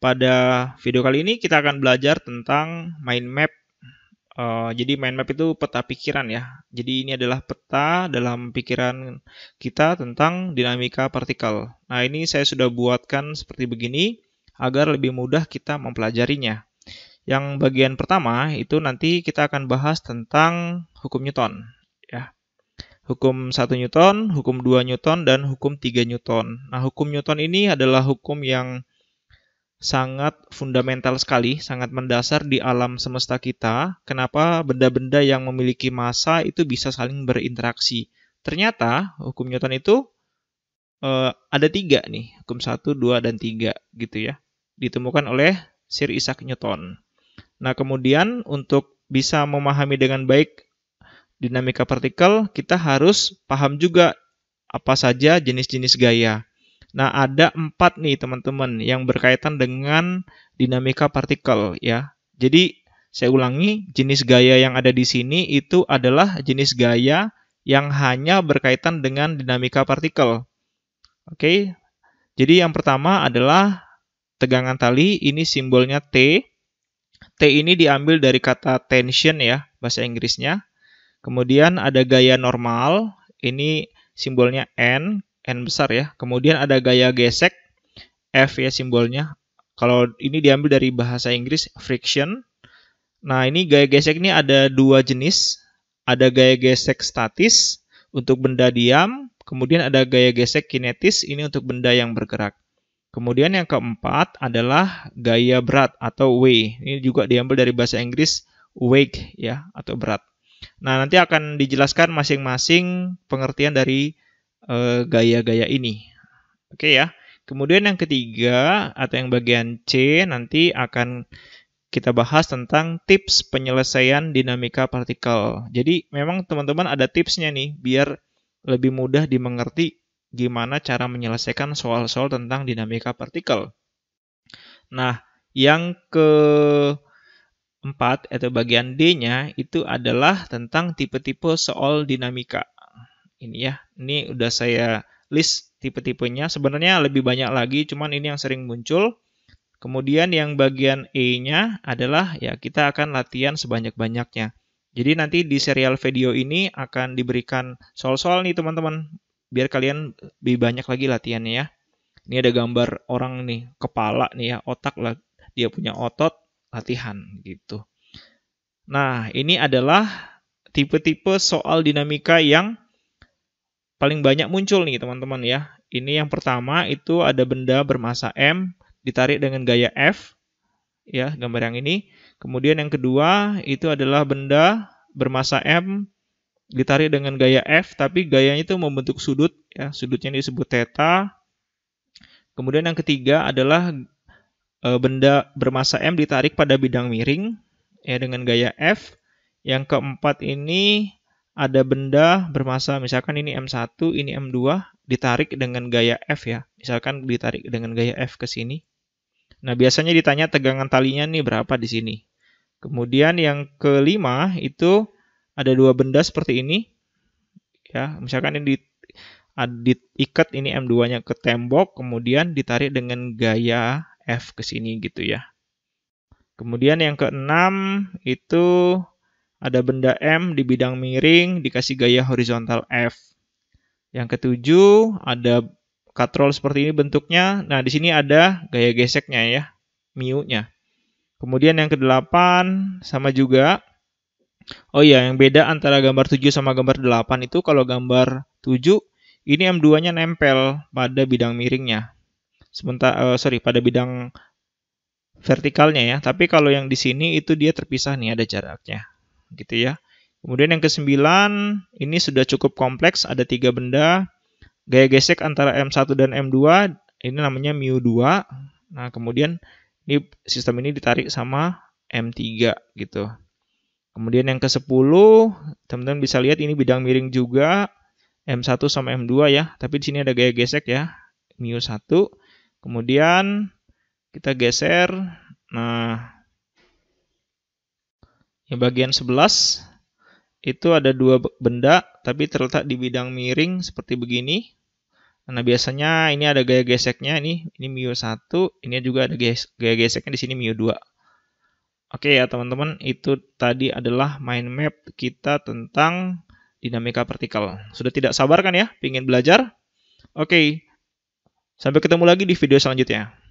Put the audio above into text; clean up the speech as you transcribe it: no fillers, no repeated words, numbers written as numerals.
pada video kali ini kita akan belajar tentang mind map. Jadi mind map itu peta pikiran ya. Jadi ini adalah peta dalam pikiran kita tentang dinamika partikel. Nah, ini saya sudah buatkan seperti begini agar lebih mudah kita mempelajarinya. Yang bagian pertama itu nanti kita akan bahas tentang hukum Newton ya. Hukum 1 Newton, hukum 2 Newton, dan hukum 3 Newton. Nah, hukum Newton ini adalah hukum yang sangat fundamental sekali, sangat mendasar di alam semesta kita. Kenapa benda-benda yang memiliki massa itu bisa saling berinteraksi? Ternyata hukum Newton itu ada 3 nih, hukum 1, 2, dan 3 gitu ya. Ditemukan oleh Sir Isaac Newton. Nah, kemudian untuk bisa memahami dengan baik dinamika partikel, kita harus paham juga apa saja jenis-jenis gaya. Nah, ada 4 nih teman-teman yang berkaitan dengan dinamika partikel ya. Jadi, saya ulangi, jenis gaya yang ada di sini itu adalah jenis gaya yang hanya berkaitan dengan dinamika partikel. Oke. Jadi yang pertama adalah tegangan tali, ini simbolnya T. T ini diambil dari kata tension ya, bahasa Inggrisnya. Kemudian ada gaya normal, ini simbolnya N besar ya. Kemudian ada gaya gesek, F ya simbolnya. Kalau ini diambil dari bahasa Inggris, friction. Nah, ini gaya gesek ini ada 2 jenis. Ada gaya gesek statis untuk benda diam, kemudian ada gaya gesek kinetis, ini untuk benda yang bergerak. Kemudian yang keempat adalah gaya berat atau W. Ini juga diambil dari bahasa Inggris weight ya, atau berat. Nah, nanti akan dijelaskan masing-masing pengertian dari gaya-gaya ini. Oke ya. Kemudian yang ketiga atau yang bagian C nanti akan kita bahas tentang tips penyelesaian dinamika partikel. Jadi memang teman-teman ada tipsnya nih biar lebih mudah dimengerti gimana cara menyelesaikan soal-soal tentang dinamika partikel. Nah, yang keempat atau bagian D-nya itu adalah tentang tipe-tipe soal dinamika. Ini ya, ini udah saya list tipe-tipenya. Sebenarnya lebih banyak lagi, cuman ini yang sering muncul. Kemudian yang bagian E-nya adalah ya kita akan latihan sebanyak-banyaknya. Jadi nanti di serial video ini akan diberikan soal-soal nih teman-teman, biar kalian lebih banyak lagi latihannya ya. Ini ada gambar orang nih, kepala nih ya, otak lah, dia punya otot, latihan gitu. Nah, ini adalah tipe-tipe soal dinamika yang paling banyak muncul nih teman-teman ya. Ini yang pertama itu ada benda bermassa M ditarik dengan gaya F ya, gambar yang ini. Kemudian yang kedua itu adalah benda bermassa M ditarik dengan gaya F tapi gayanya itu membentuk sudut ya, sudutnya disebut theta. Kemudian yang ketiga adalah benda bermassa M ditarik pada bidang miring ya dengan gaya F. Yang keempat ini ada benda bermassa, misalkan ini M1, ini M2, ditarik dengan gaya F ya. Misalkan ditarik dengan gaya F ke sini. Nah, biasanya ditanya tegangan talinya nih berapa di sini. Kemudian yang kelima itu ada 2 benda seperti ini. Ya, misalkan ini diikat ini M2-nya ke tembok, kemudian ditarik dengan gaya F ke sini gitu ya. Kemudian yang keenam itu ada benda M di bidang miring dikasih gaya horizontal F. Yang ketujuh ada katrol seperti ini bentuknya. Nah, di sini ada gaya geseknya ya, mu-nya. Kemudian yang kedelapan sama juga. Oh iya, yang beda antara gambar 7 sama gambar 8 itu kalau gambar 7 ini M2-nya nempel pada bidang miringnya. Sementara pada bidang vertikalnya ya. Tapi kalau yang di sini itu dia terpisah nih, ada jaraknya. Gitu ya. Kemudian yang ke-9 ini sudah cukup kompleks, ada 3 benda. Gaya gesek antara M1 dan M2 ini namanya mu2. Nah, kemudian ini sistem ini ditarik sama M3 gitu. Kemudian yang ke-10 teman-teman bisa lihat ini bidang miring juga M1 sama M2 ya, tapi di sini ada gaya gesek ya, mu1. Kemudian kita geser. Nah, yang bagian 11 itu ada 2 benda tapi terletak di bidang miring seperti begini. Nah, biasanya ini ada gaya geseknya ini μ1, ini juga ada gaya geseknya di sini μ2. Oke ya teman-teman, itu tadi adalah mind map kita tentang dinamika partikel. Sudah tidak sabar kan ya, ingin belajar? Oke, sampai ketemu lagi di video selanjutnya.